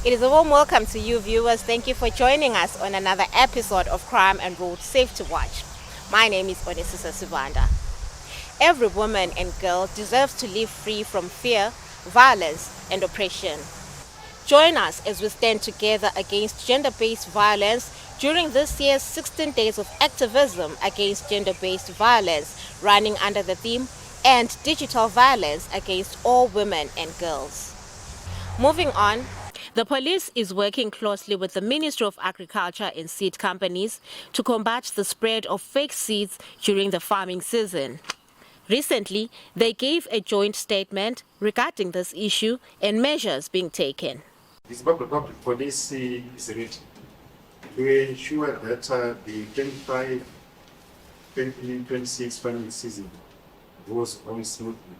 It is a warm welcome to you viewers. Thank you for joining us on another episode of Crime and Road Safety Watch. My name is Onesisa Sivanda. Every woman and girl deserves to live free from fear, violence and oppression. Join us as we stand together against gender-based violence during this year's 16 Days of Activism Against Gender-Based Violence, running under the theme "End Digital Violence Against All Women and Girls." Moving on, the police is working closely with the Ministry of Agriculture and seed companies to combat the spread of fake seeds during the farming season. Recently, they gave a joint statement regarding this issue and measures being taken. The Zimbabwe Public Police is ready to ensure that the 25-26 farming season goes on smoothly.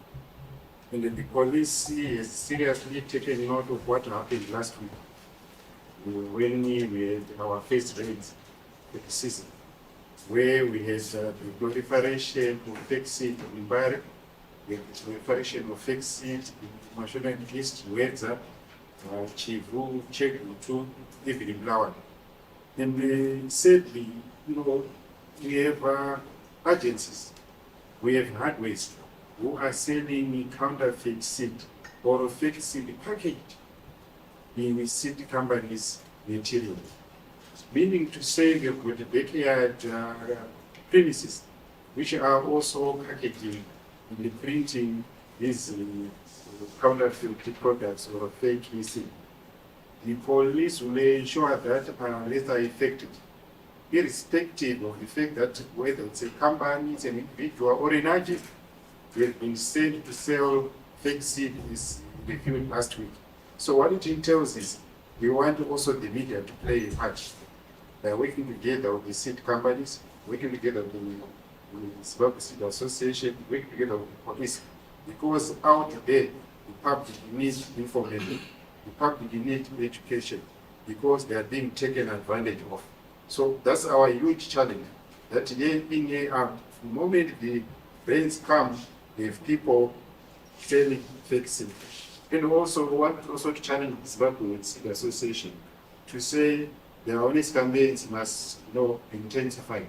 And the police has seriously taken note of what happened last week when we had our first raids of the season, where we had the proliferation of fake seed in Bari, the proliferation of fake seed in Mashona East, Wedza, Chivu, Chekutu, even in Blawan. And sadly, we have agencies, we have hardwares who are selling counterfeit seed or fake seed packaged in seed companies' material. Meaning to say we've got backyard premises which are also packaging and printing these counterfeit products or fake seed. The police will ensure that these are affected, irrespective of the fact that whether it's a company, it's an individual or an agent. We have been sent to sell fake seed is reviewed last week. So what it entails is we want also the media to play a part. Working together with the seed companies, working together with the Zimbabwe Seed Association, working together with the police. Because out there, the public needs information, the public needs education, because they are being taken advantage of. So that's our huge challenge. That year in, year out, the moment the rains come, we have people selling fake seed. And also we want also to challenge the Zimbabwe Seed Association to say the awareness campaigns must intensify.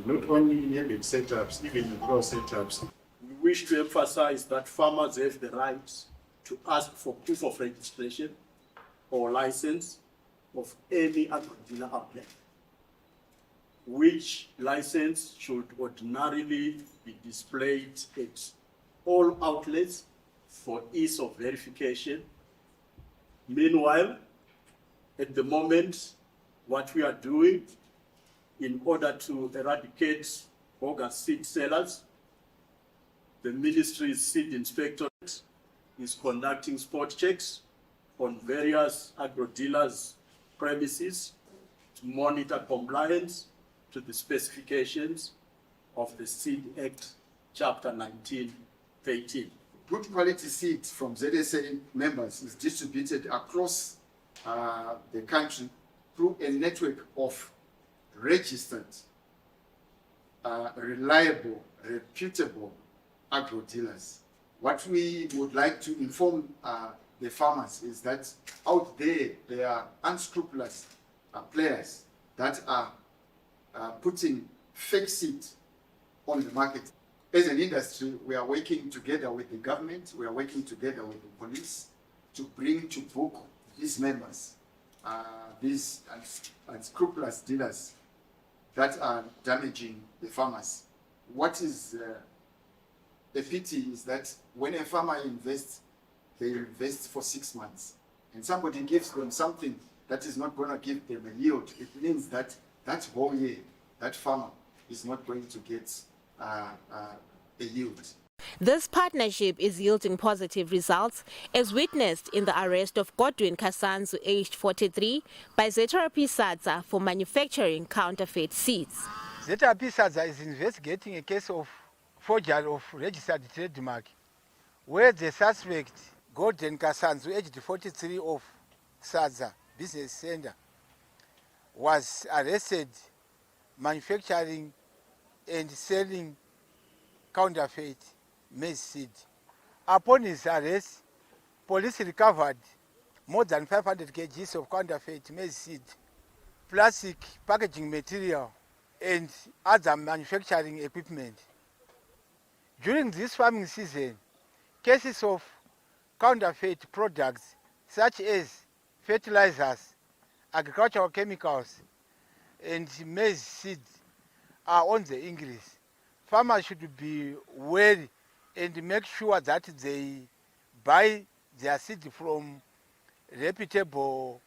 Not only in neighborhood setups, even in rural setups. We wish to emphasize that farmers have the right to ask for proof of registration or license of any agricultural outlet, which license should ordinarily be displayed at all outlets for ease of verification. Meanwhile, at the moment, what we are doing in order to eradicate bogus seed sellers, the ministry's seed inspectorate is conducting spot checks on various agro-dealers' premises to monitor compliance to the specifications of the Seed Act, Chapter 1913. Good quality seed from ZSA members is distributed across the country through a network of registered, reliable, reputable agro-dealers. What we would like to inform the farmers is that out there are unscrupulous players that are putting fake seed on the market. As an industry, we are working together with the government, we are working together with the police to bring to book these members, these unscrupulous dealers that are damaging the farmers. What is a pity is that when a farmer invests, they invest for 6 months, and somebody gives them something that is not going to give them a yield. It means that that whole year, that farmer is not going to get a yield. This partnership is yielding positive results, as witnessed in the arrest of Godwin Kasanzu, aged 43, by ZRP SADZA for manufacturing counterfeit seeds. ZRP SADZA is investigating a case of forgery of registered trademark, where the suspect, Godwin Kasanzu, aged 43 of SADZA Business Center, was arrested manufacturing and selling counterfeit maize seed. Upon his arrest, police recovered more than 500 kgs of counterfeit maize seed, plastic packaging material, and other manufacturing equipment. During this farming season, cases of counterfeit products such as fertilizers, agricultural chemicals, and maize seed are on the increase. Farmers should be wary and make sure that they buy their seed from reputable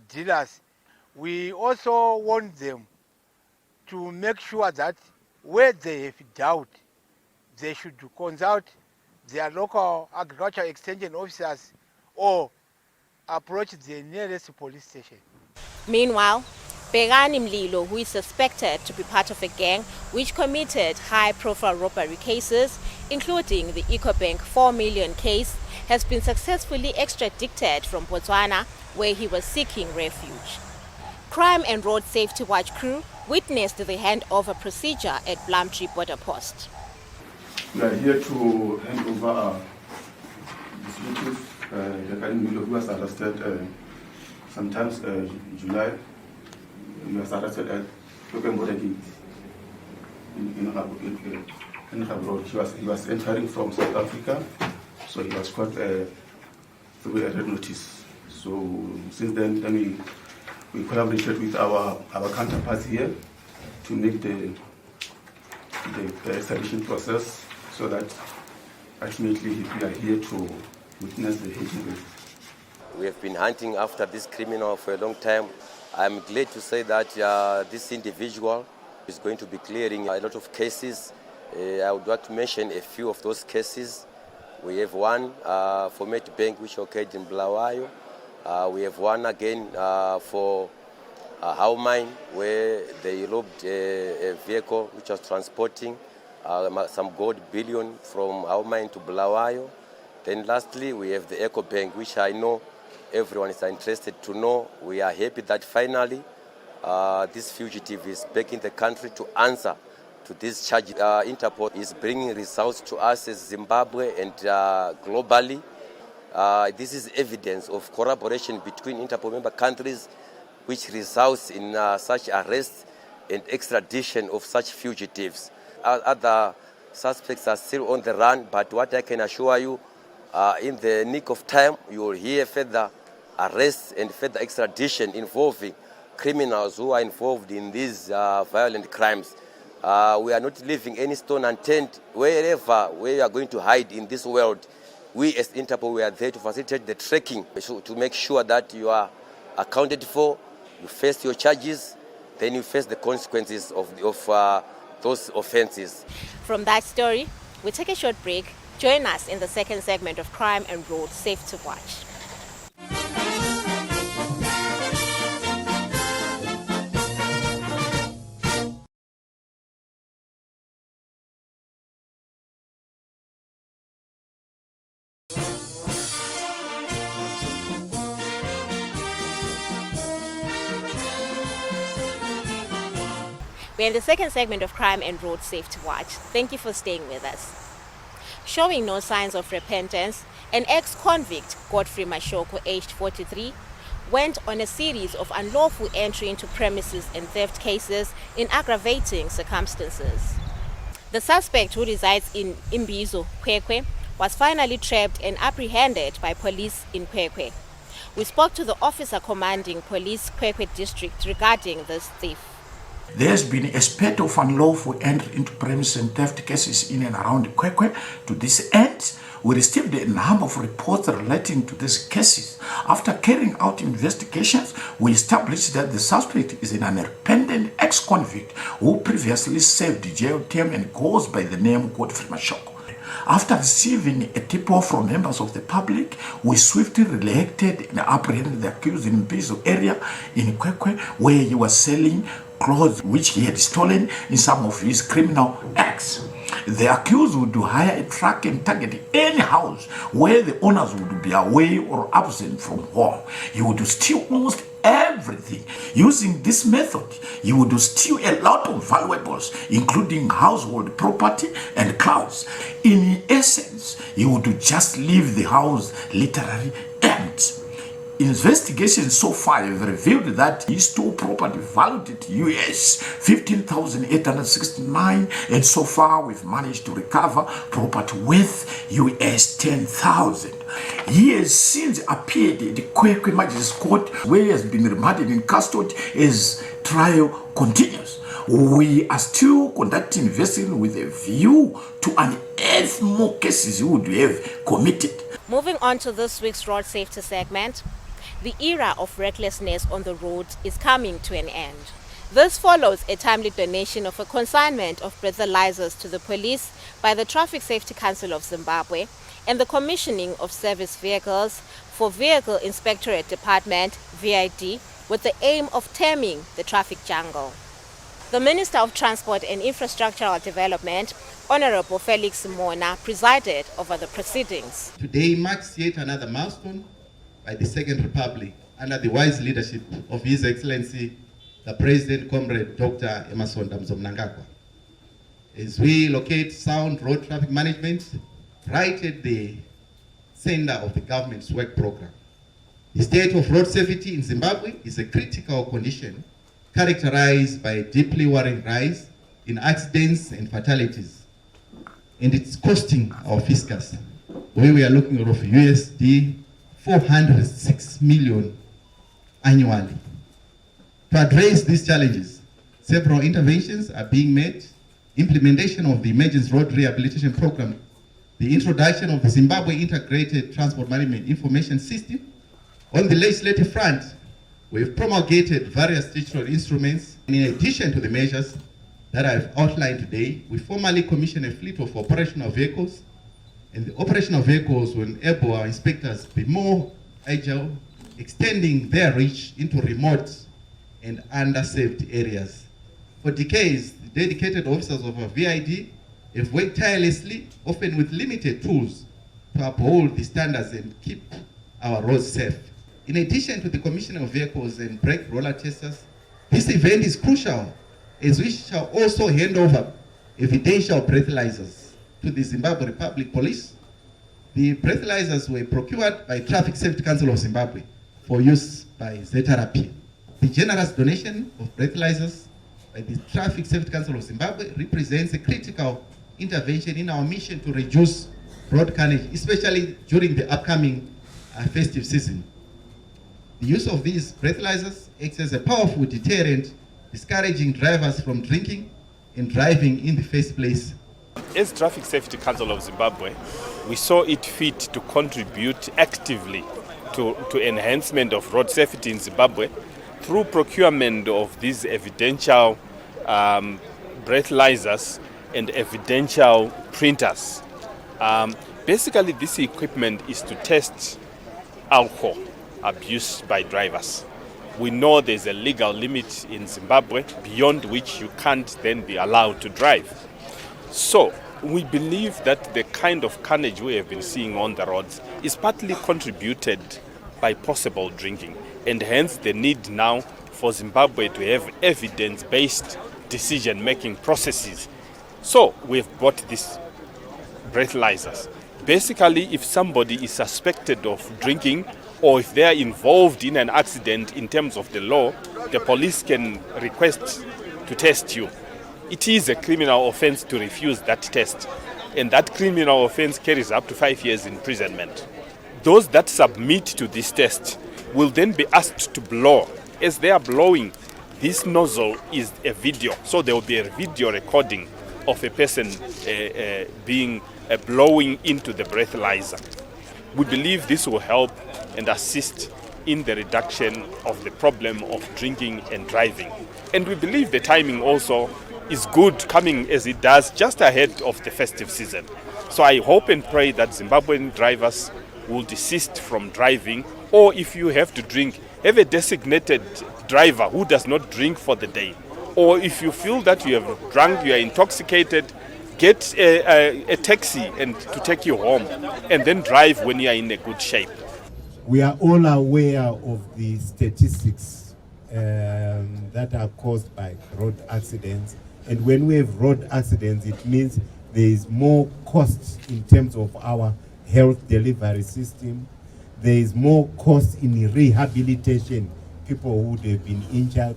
dealers. We also want them to make sure that where they have doubt, they should consult their local agricultural extension officers or approach the nearest police station. Meanwhile, Begani Mlilo, who is suspected to be part of a gang which committed high-profile robbery cases, including the EcoBank 4 million case, has been successfully extradited from Botswana, where he was seeking refuge. Crime and Road Safety Watch crew witnessed the handover procedure at Plumtree Border Post. We are here to hand over our fugitives, Begani Mlilo, who was arrested sometimes in July. He was arrested at Local Border Gate in Road. He was entering from South Africa, so he was caught through a red notice. So since then we collaborated with our counterparts here to make the extradition process, so that ultimately we are here to witness the hearing. We have been hunting after this criminal for a long time. I'm glad to say that this individual is going to be clearing a lot of cases. I would like to mention a few of those cases. We have one for Met Bank, which occurred in Bulawayo. We have one again for How Mine, where they robbed a vehicle which was transporting some gold bullion from How Mine to Bulawayo. Then lastly, we have the EcoBank, which I know everyone is interested to know. We are happy that finally this fugitive is back in the country to answer to this charge. Interpol is bringing results to us as Zimbabwe and globally. This is evidence of collaboration between Interpol member countries, which results in such arrests and extradition of such fugitives. Other suspects are still on the run, but what I can assure you, in the nick of time, you will hear further arrests and further extradition involving criminals who are involved in these violent crimes. We are not leaving any stone unturned. Wherever we are going to hide in this world, we as Interpol, we are there to facilitate the tracking, to make sure that you are accounted for, you face your charges, then you face the consequences of those offenses. From that story, we take a short break. Join us in the second segment of Crime and Road Safety Watch. We're in the second segment of Crime and Road Safety Watch. Thank you for staying with us. Showing no signs of repentance, an ex-convict, Godfrey Mashoko, aged 43, went on a series of unlawful entry into premises and theft cases in aggravating circumstances. The suspect, who resides in Imbizo, Kwekwe, was finally trapped and apprehended by police in Kwekwe. We spoke to the officer commanding Police Kwekwe District regarding this thief. There has been a spate of unlawful entry into premises and theft cases in and around Kwekwe. To this end, we received a number of reports relating to these cases. After carrying out investigations, we established that the suspect is an unrepentant ex-convict who previously served jail term and goes by the name Godfrey Mashoko. After receiving a tip-off from members of the public, we swiftly reacted and apprehended the accused in Mbizo area in Kwekwe, where he was selling clothes which he had stolen in some of his criminal acts. The accused would hire a truck and target any house where the owners would be away or absent from home. He would steal almost everything. Using this method, he would steal a lot of valuables, including household property and clothes. In essence, he would just leave the house literally empty. Investigations so far have revealed that he stole property valued at US 15,869, and so far we've managed to recover property worth US 10,000. He has since appeared at the Kwekwe Magistrates Court, where he has been remanded in custody as trial continues. We are still conducting investigation with a view to unearth more cases he would have committed. Moving on to this week's road safety segment, the era of recklessness on the road is coming to an end. This follows a timely donation of a consignment of breathalyzers to the police by the Traffic Safety Council of Zimbabwe and the commissioning of service vehicles for Vehicle Inspectorate Department, VID, with the aim of taming the traffic jungle. The Minister of Transport and Infrastructural Development, Honorable Felix Mona, presided over the proceedings. Today marks yet another milestone by the Second Republic under the wise leadership of His Excellency, the President, Comrade Dr. Emmerson Mnangagwa, as we locate sound road traffic management right at the center of the government's work program. The state of road safety in Zimbabwe is a critical condition characterized by a deeply worrying rise in accidents and fatalities, and it's costing our fiscus, where we are looking at USD 406 million annually. To address these challenges, several interventions are being made: implementation of the Emergency Road Rehabilitation Program, the introduction of the Zimbabwe Integrated Transport Management Information System. On the legislative front, we've promulgated various statutory instruments. In addition to the measures that I've outlined today, we formally commissioned a fleet of operational vehicles, and the operational vehicles will enable our inspectors to be more agile, extending their reach into remote and underserved areas. For decades, the dedicated officers of our VID have worked tirelessly, often with limited tools, to uphold the standards and keep our roads safe. In addition to the commissioning of vehicles and brake roller testers, this event is crucial, as we shall also hand over evidential breathalyzers to the Zimbabwe Republic Police. The breathalyzers were procured by Traffic Safety Council of Zimbabwe for use by ZRP. The generous donation of breathalyzers by the Traffic Safety Council of Zimbabwe represents a critical intervention in our mission to reduce road carnage, especially during the upcoming festive season. The use of these breathalyzers acts as a powerful deterrent, discouraging drivers from drinking and driving in the first place. As Traffic Safety Council of Zimbabwe, we saw it fit to contribute actively to enhancement of road safety in Zimbabwe through procurement of these evidential breathalyzers and evidential printers. Basically, this equipment is to test alcohol abuse by drivers. We know there's a legal limit in Zimbabwe beyond which you can't then be allowed to drive. So we believe that the kind of carnage we have been seeing on the roads is partly contributed by possible drinking, and hence the need now for Zimbabwe to have evidence-based decision-making processes. So we've bought these breathalyzers. Basically, if somebody is suspected of drinking or if they are involved in an accident in terms of the law, the police can request to test you. It is a criminal offense to refuse that test, and that criminal offense carries up to 5 years imprisonment. Those that submit to this test will then be asked to blow. As they are blowing, this nozzle is a video, so there will be a video recording of a person blowing into the breathalyzer. We believe this will help and assist in the reduction of the problem of drinking and driving. And we believe the timing also is good, coming as it does just ahead of the festive season. So I hope and pray that Zimbabwean drivers will desist from driving, or if you have to drink, have a designated driver who does not drink for the day. Or if you feel that you have drunk, you are intoxicated, get a taxi and to take you home, and then drive when you are in a good shape. We are all aware of the statistics that are caused by road accidents. And when we have road accidents, it means there is more cost in terms of our health delivery system. There is more cost in rehabilitation, people who would have been injured.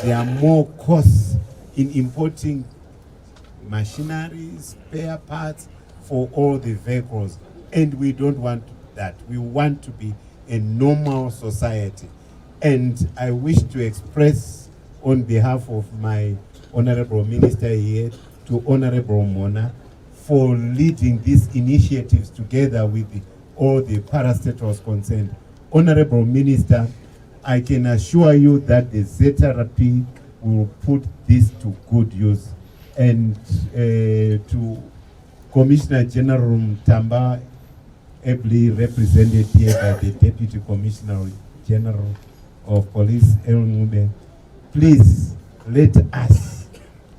There are more costs in importing machinery, spare parts for all the vehicles. And we don't want that. We want to be a normal society. And I wish to express on behalf of my Honorable Minister here to Honorable Mona for leading these initiatives together with all the parastatals concerned. Honorable Minister, I can assure you that the ZRP will put this to good use. And to Commissioner General Mtamba, ably represented here by the Deputy Commissioner General of Police, Elmube, please let us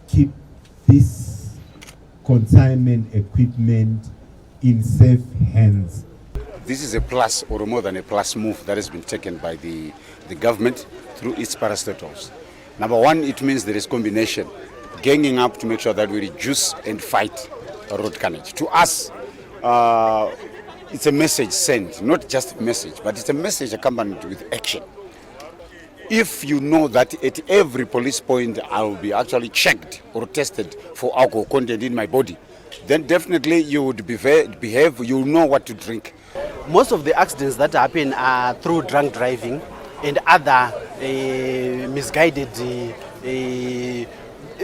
keep this consignment equipment in safe hands. This is a plus, or more than a plus, move that has been taken by the government through its parastatals. Number one, it means there is combination, ganging up to make sure that we reduce and fight road carnage. To us, it's a message sent, not just a message, but it's a message accompanied with action. If you know that at every police point I will be actually checked or tested for alcohol content in my body, then definitely you would behave, you will know what to drink. Most of the accidents that happen are through drunk driving and other misguided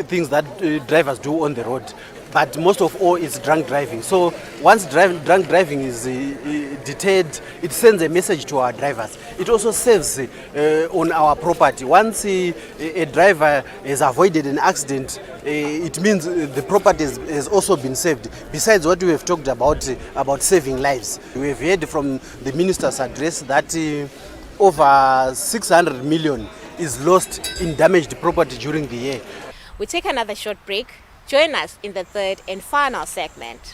things that drivers do on the road. But most of all is drunk driving. So once drunk driving is deterred, it sends a message to our drivers. It also saves on our property. Once a driver has avoided an accident, it means the property has also been saved. Besides what we have talked about saving lives. We have heard from the minister's address that over 600 million is lost in damaged property during the year. We take another short break. Join us in the third and final segment.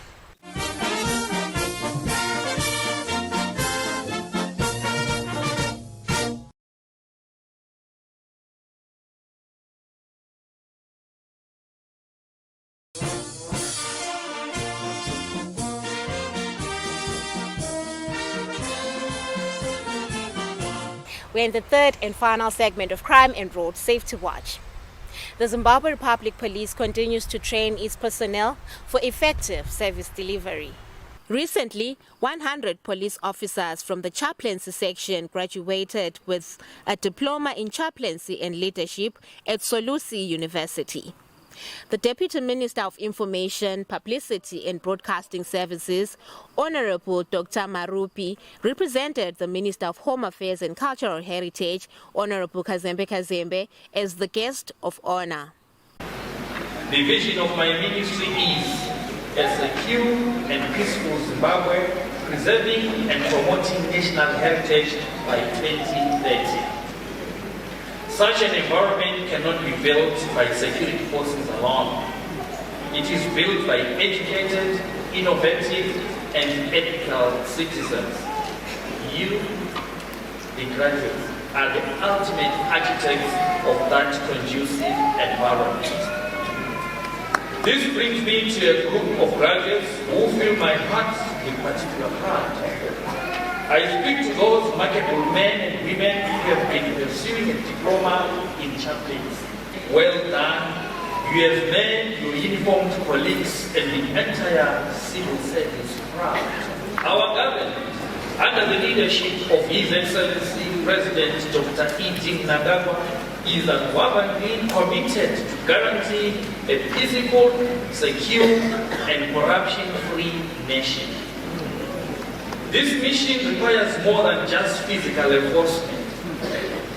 We're in the third and final segment of Crime and Road Safety Watch. The Zimbabwe Republic Police continues to train its personnel for effective service delivery. Recently, 100 police officers from the chaplaincy section graduated with a diploma in chaplaincy and leadership at Solusi University. The Deputy Minister of Information, Publicity and Broadcasting Services, Honorable Dr. Marupi, represented the Minister of Home Affairs and Cultural Heritage, Honorable Kazembe Kazembe, as the guest of honor. The vision of my ministry is a secure and peaceful Zimbabwe, preserving and promoting national heritage by 2030. Such an environment cannot be built by security forces alone. It is built by educated, innovative, and ethical citizens. You, the graduates, are the ultimate architects of that conducive environment. This brings me to a group of graduates who fill my heart with particular pride. I speak to those remarkable men and women who have been pursuing a diploma in chaplaincy. Well done. You have made your uniformed colleagues and the entire civil service proud. Our government, under the leadership of His Excellency President Dr. E.D. Mnangagwa, is unwavering committed to guarantee a peaceful, secure, and corruption-free nation. This mission requires more than just physical enforcement.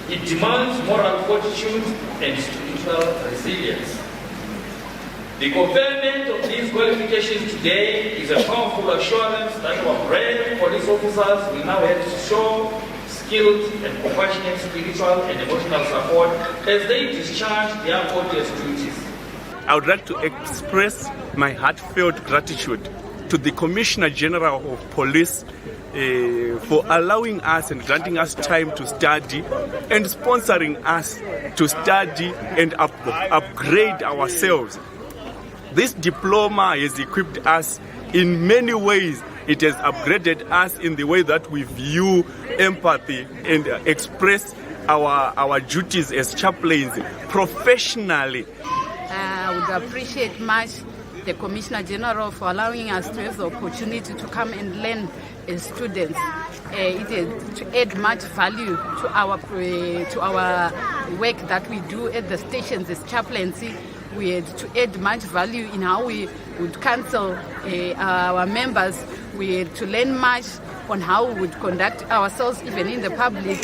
It demands moral fortitude and spiritual resilience. The conferment of these qualifications today is a powerful assurance that our brave police officers will now have to show skilled and compassionate spiritual and emotional support as they discharge their odious duties. I would like to express my heartfelt gratitude to the Commissioner General of Police for allowing us and granting us time to study and sponsoring us to study and upgrade ourselves. This diploma has equipped us in many ways It has upgraded us in the way that we view empathy and express our duties as chaplains professionally. I would appreciate much the Commissioner General for allowing us to have the opportunity to come and learn as students. It is to add much value to our work that we do at the stations as chaplaincy. We had to add much value in how we would counsel our members. We had to learn much on how we would conduct ourselves even in the public.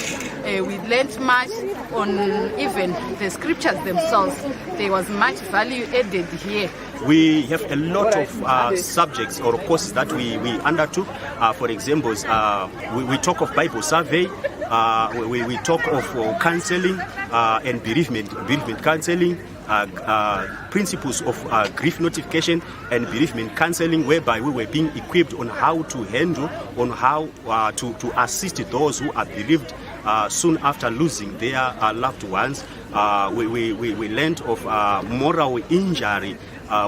We learned much on even the scriptures themselves. There was much value added here. We have a lot of subjects or courses that we undertook. For example, we talk of Bible survey, we talk of counseling and bereavement counseling, principles of grief notification and bereavement counseling, whereby we were being equipped on how to handle, on how to assist those who are bereaved soon after losing their loved ones. We learned of moral injury,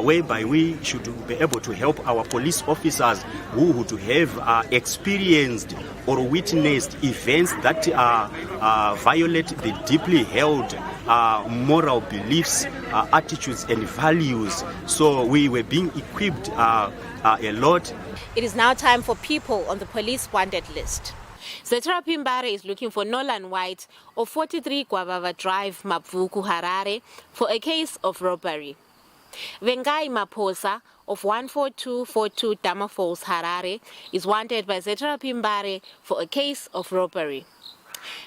whereby we should be able to help our police officers who would have experienced or witnessed events that violate the deeply held moral beliefs, attitudes and values. So we were being equipped a lot. It is now time for people on the police wanted list. Zetera Pimbare is looking for Nolan White of 43 Gwavava Drive, Mabvuku, Harare, for a case of robbery. Vengai Maposa of 14242 Dama Falls, Harare, is wanted by Zetera Pimbare for a case of robbery.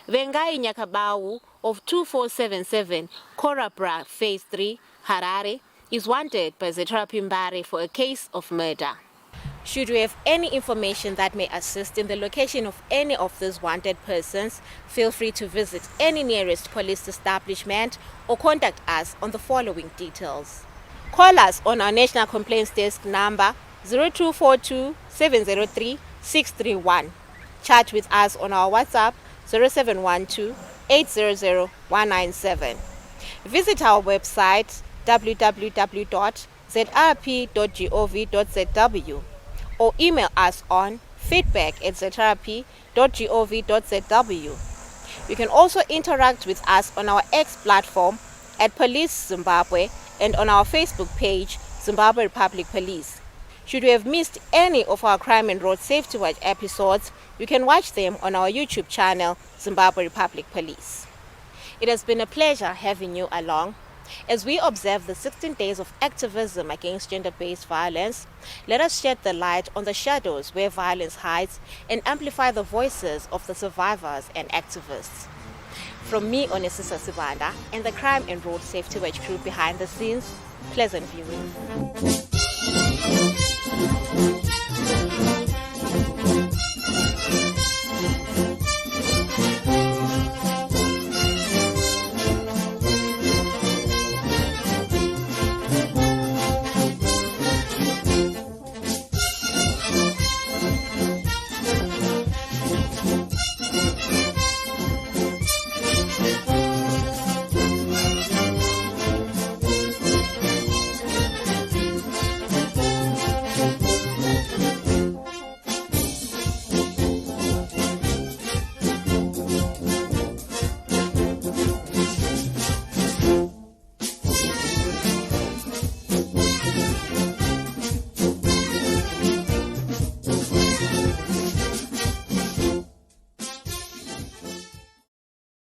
Vengai Nyakabau of 2477 Korabra Phase 3, Harare, is wanted by Zetera Pimbare for a case of murder. Should you have any information that may assist in the location of any of these wanted persons, feel free to visit any nearest police establishment or contact us on the following details. Call us on our National Complaints Desk number 0242 703 631. Chat with us on our WhatsApp 0712 800 197. Visit our website www.zrp.gov.zw or email us on feedback@zrp.gov.zw. You can also interact with us on our X platform at Police Zimbabwe and on our Facebook page, Zimbabwe Republic Police. Should you have missed any of our Crime and Road Safety Watch episodes, you can watch them on our YouTube channel, Zimbabwe Republic Police. It has been a pleasure having you along. As we observe the 16 days of activism against gender-based violence, let us shed the light on the shadows where violence hides and amplify the voices of the survivors and activists. From me, Onesisa Sibanda, and the Crime and Road Safety Watch crew behind the scenes, pleasant viewing.